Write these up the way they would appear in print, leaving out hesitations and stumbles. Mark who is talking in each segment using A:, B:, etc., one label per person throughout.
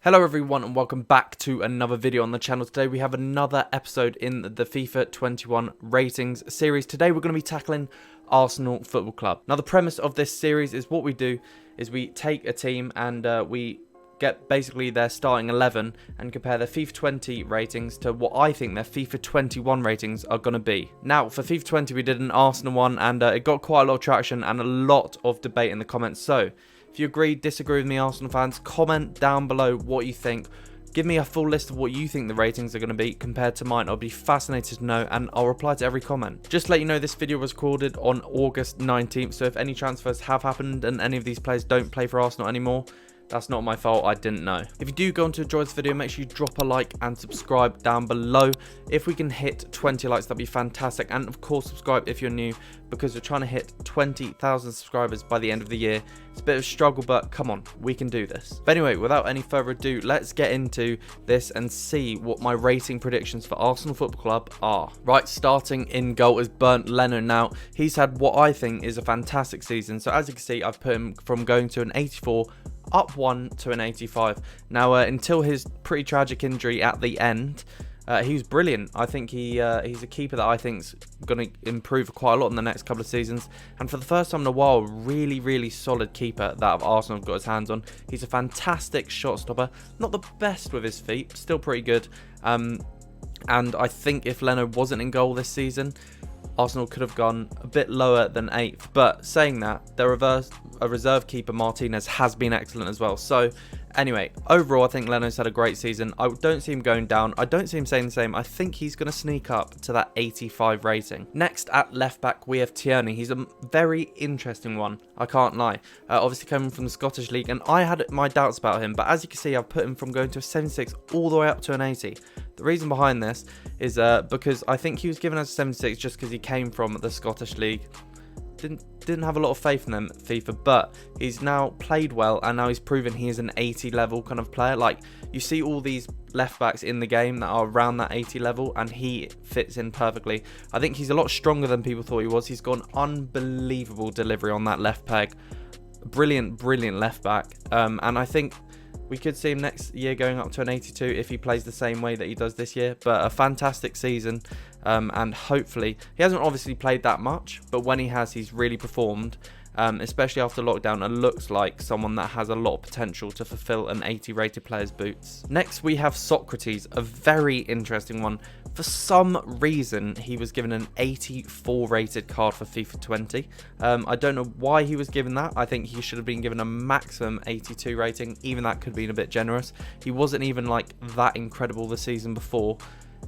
A: Hello everyone and welcome back to another video on the channel. Today we have another episode in the FIFA 21 ratings series. Today we're going to be tackling Arsenal Football Club. Now the premise of this series is what we do is we take a team and we get basically their starting 11 and compare their FIFA 20 ratings to what I think their FIFA 21 ratings are going to be. Now for FIFA 20 we did an Arsenal one and it got quite a lot of traction and a lot of debate in the comments. So if you agree, disagree with me, Arsenal fans, comment down below what you think. Give me a full list of what you think the ratings are going to be compared to mine. I'll be fascinated to know and I'll reply to every comment. Just to let you know, this video was recorded on August 19th. So if any transfers have happened and any of these players don't play for Arsenal anymore, that's not my fault, I didn't know. If you do go on to enjoy this video, make sure you drop a like and subscribe down below. If we can hit 20 likes, that'd be fantastic. And of course, subscribe if you're new, because we're trying to hit 20,000 subscribers by the end of the year. It's a bit of a struggle, but come on, we can do this. But anyway, without any further ado, let's get into this and see what my rating predictions for Arsenal Football Club are. Right, starting in goal is Bernd Leno. Now, he's had what I think is a fantastic season. So as you can see, I've put him from going to an 84 up one to an 85. Now, until his pretty tragic injury at the end, he was brilliant. I think he's a keeper that I think's going to improve quite a lot in the next couple of seasons. And for the first time in a while, really solid keeper that Arsenal have got his hands on. He's a fantastic shot stopper. Not the best with his feet, still pretty good. And I think if Leno wasn't in goal this season, Arsenal could have gone a bit lower than 8th. But saying that, their reserve keeper Martinez has been excellent as well. So anyway, overall I think Leno's had a great season. I don't see him going down. I don't see him saying the same. I think he's going to sneak up to that 85 rating. Next at left back we have Tiani. He's a very interesting one, I can't lie. Obviously coming from the Scottish League, and I had my doubts about him, but as you can see, I've put him from going to a 76 all the way up to an 80. The reason behind this is because I think he was given as a 76 just because he came from the Scottish League. Didn't have a lot of faith in them FIFA, but he's now played well and now he's proven he is an 80 level kind of player. Like, you see all these left backs in the game that are around that 80 level and he fits in perfectly. I think he's a lot stronger than people thought he was. He's got an unbelievable delivery on that left peg. Brilliant left back. And I think we could see him next year going up to an 82 if he plays the same way that he does this year. But a fantastic season, and hopefully, he hasn't obviously played that much, but when he has, he's really performed, especially after lockdown, and looks like someone that has a lot of potential to fulfill an 80 rated player's boots. Next we have Socrates, a very interesting one. For some reason, he was given an 84 rated card for FIFA 20. I don't know why he was given that. I think he should have been given a maximum 82 rating. Even that could have been a bit generous. He wasn't even like that incredible the season before.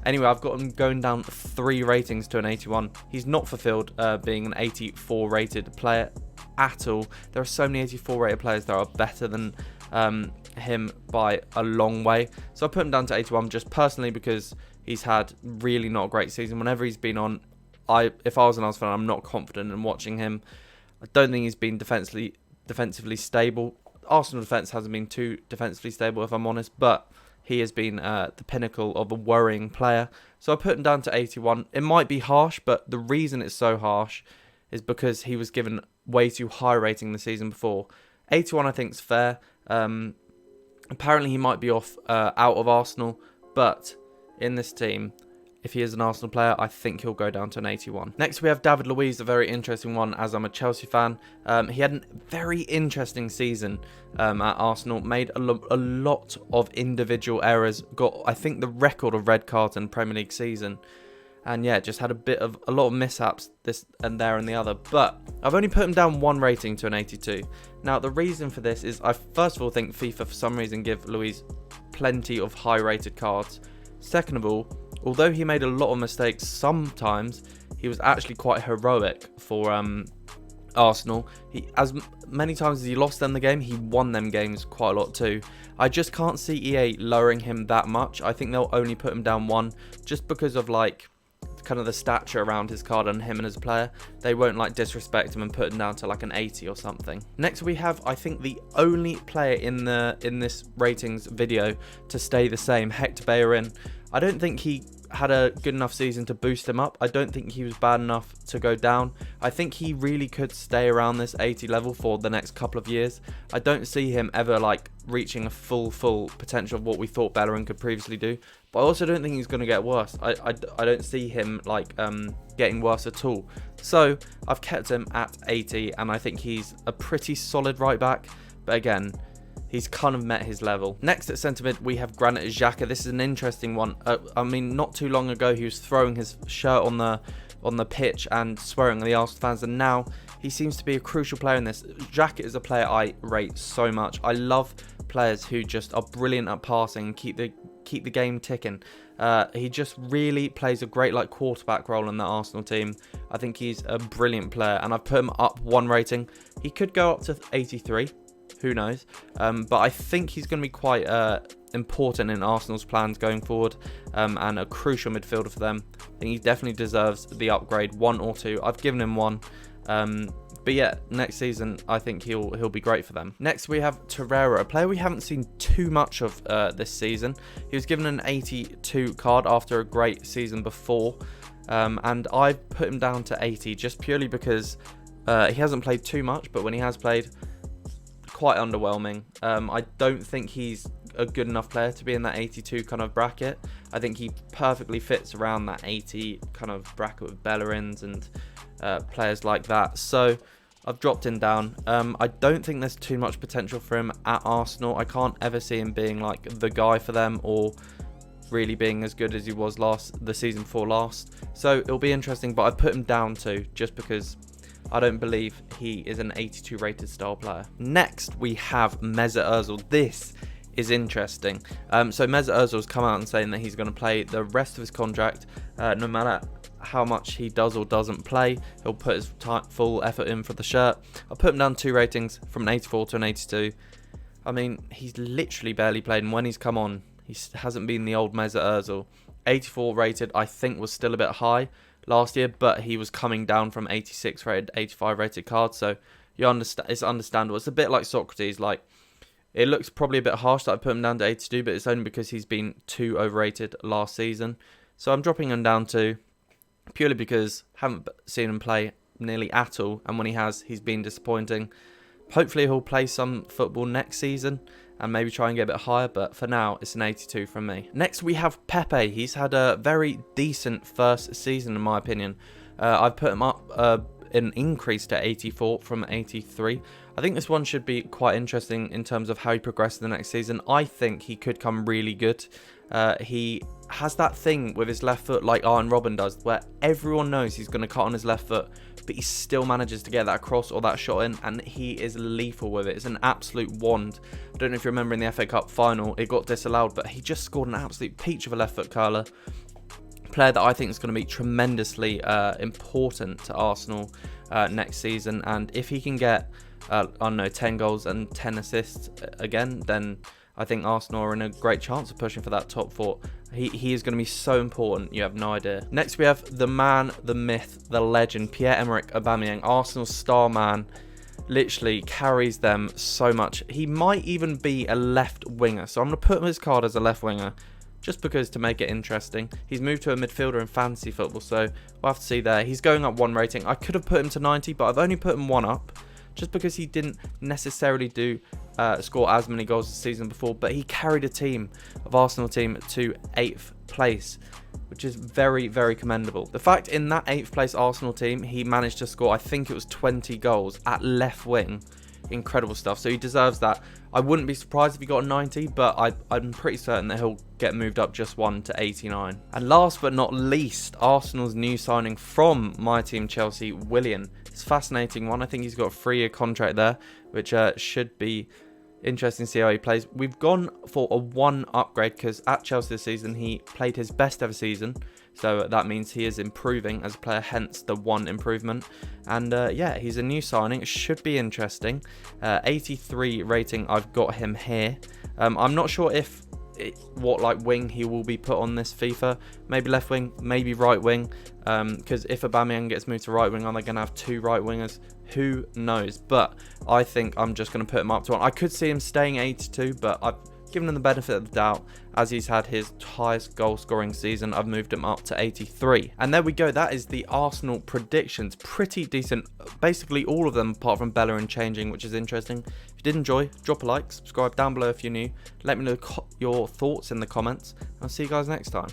A: Anyway, I've got him going down 3 ratings to an 81. He's not fulfilled being an 84 rated player at all. There are so many 84 rated players that are better than him by a long way. So I put him down to 81 just personally because he's had really not a great season. Whenever he's been on, if I was an Arsenal fan, I'm not confident in watching him. I don't think he's been defensively stable. Arsenal defence hasn't been too defensively stable, if I'm honest, but he has been the pinnacle of a worrying player. So I put him down to 81. It might be harsh, but the reason it's so harsh is because he was given way too high rating the season before. 81 I think is fair. Apparently he might be off out of Arsenal, but in this team, if he is an Arsenal player, I think he'll go down to an 81. Next we have David Luiz, a very interesting one as I'm a Chelsea fan. He had a very interesting season at Arsenal, made a lot of individual errors, got I think the record of red cards in Premier League season. And yeah, just had a lot of mishaps this and there and the other. But I've only put him down 1 rating to an 82. Now the reason for this is I first of all think FIFA for some reason give Luiz plenty of high rated cards. Second of all, although he made a lot of mistakes sometimes, he was actually quite heroic for Arsenal. As many times as he lost them the game, he won them games quite a lot too. I just can't see EA lowering him that much. I think they'll only put him down 1 just because of like kind of the stature around his card and him and as a player. They won't like disrespect him and put him down to like an 80 or something. Next we have I think the only player in this ratings video to stay the same, Hector Bayern. I don't think he had a good enough season to boost him up. I don't think he was bad enough to go down. I think he really could stay around this 80 level for the next couple of years. I don't see him ever like reaching a full potential of what we thought Bellerin could previously do. But I also don't think he's going to get worse. I don't see him like getting worse at all. So I've kept him at 80, and I think he's a pretty solid right back. But again, he's kind of met his level. Next at centre mid, we have Granit Xhaka. This is an interesting one. I mean, not too long ago, he was throwing his shirt on the pitch and swearing at the Arsenal fans, and now he seems to be a crucial player in this. Xhaka is a player I rate so much. I love players who just are brilliant at passing and keep the game ticking. He just really plays a great like quarterback role in the Arsenal team. I think he's a brilliant player, and I've put him up 1 rating. He could go up to 83. Who knows? But I think he's going to be quite important in Arsenal's plans going forward, and a crucial midfielder for them. I think he definitely deserves the upgrade, 1 or 2. I've given him 1. But yeah, next season I think he'll be great for them. Next we have Torreira, a player we haven't seen too much of this season. He was given an 82 card after a great season before, and I put him down to 80 just purely because he hasn't played too much, but when he has played, quite underwhelming. I don't think he's a good enough player to be in that 82 kind of bracket. I think he perfectly fits around that 80 kind of bracket with Bellerins and players like that. So I've dropped him down. I don't think there's too much potential for him at Arsenal. I can't ever see him being like the guy for them or really being as good as he was the season before last. So it'll be interesting, but I put him down too, just because I don't believe he is an 82 rated style player. Next, we have Mesut Ozil. This is interesting. So Mesut Ozil's come out and saying that he's going to play the rest of his contract, no matter how much he does or doesn't play. He'll put his full effort in for the shirt. I put him down 2 ratings, from an 84 to an 82. I mean, he's literally barely played, and when he's come on, he hasn't been the old Mesut Ozil. 84 rated, I think, was still a bit high last year, but he was coming down from 86 rated, 85 rated cards, so you understand. It's understandable. It's a bit like Socrates. Like, it looks probably a bit harsh that I put him down to 82, but it's only because he's been too overrated last season. So I'm dropping him down to, purely because I haven't seen him play nearly at all, and when he has, he's been disappointing. Hopefully he'll play some football next season and maybe try and get a bit higher, but for now it's an 82 from me. Next we have Pepe. He's had a very decent first season in my opinion. I've put him up an increase to 84 from 83. I think this one should be quite interesting in terms of how he progresses the next season. I think he could come really good. He has that thing with his left foot like Arjen Robben does, where everyone knows he's going to cut on his left foot, but he still manages to get that cross or that shot in, and he is lethal with it. It's an absolute wand. I don't know if you remember in the FA Cup final, it got disallowed, but he just scored an absolute peach of a left foot curler. Player that I think is going to be tremendously important to Arsenal next season, and if he can get, I don't know, 10 goals and 10 assists again, then I think Arsenal are in a great chance of pushing for that top 4. He is going to be so important, you have no idea. Next we have the man, the myth, the legend, Pierre-Emerick Aubameyang, Arsenal's star man. Literally carries them so much. He might even be a left winger, so I'm going to put his card as a left winger, just because to make it interesting. He's moved to a midfielder in fantasy football, so we'll have to see there. He's going up 1 rating. I could have put him to 90, but I've only put him 1 up, just because he didn't necessarily score as many goals this season before, but he carried a team of Arsenal team to 8th place, which is very, very commendable. The fact in that 8th place Arsenal team, he managed to score, I think it was 20 goals at left wing. Incredible stuff. So he deserves that. I wouldn't be surprised if he got a 90, but I'm pretty certain that he'll get moved up just 1 to 89. And last but not least, Arsenal's new signing from my team, Chelsea, Willian. It's a fascinating one. I think he's got a 3-year contract there, which should be interesting to see how he plays. We've gone for a 1 upgrade because at Chelsea this season, he played his best ever season. So that means he is improving as a player, hence the 1 improvement. And yeah, he's a new signing. It should be interesting. 83 rating, I've got him here. I'm not sure if what like wing he will be put on this FIFA. Maybe left wing, maybe right wing. Because if Aubameyang gets moved to right wing, are they going to have 2 right wingers? Who knows? But I think I'm just going to put him up to 1. I could see him staying 82, but I've giving him the benefit of the doubt, as he's had his highest goal scoring season. I've moved him up to 83. And there we go, that is the Arsenal predictions. Pretty decent, basically all of them apart from Bellerin changing, which is interesting. If you did enjoy, drop a like, subscribe down below if you're new. Let me know your thoughts in the comments. I'll see you guys next time.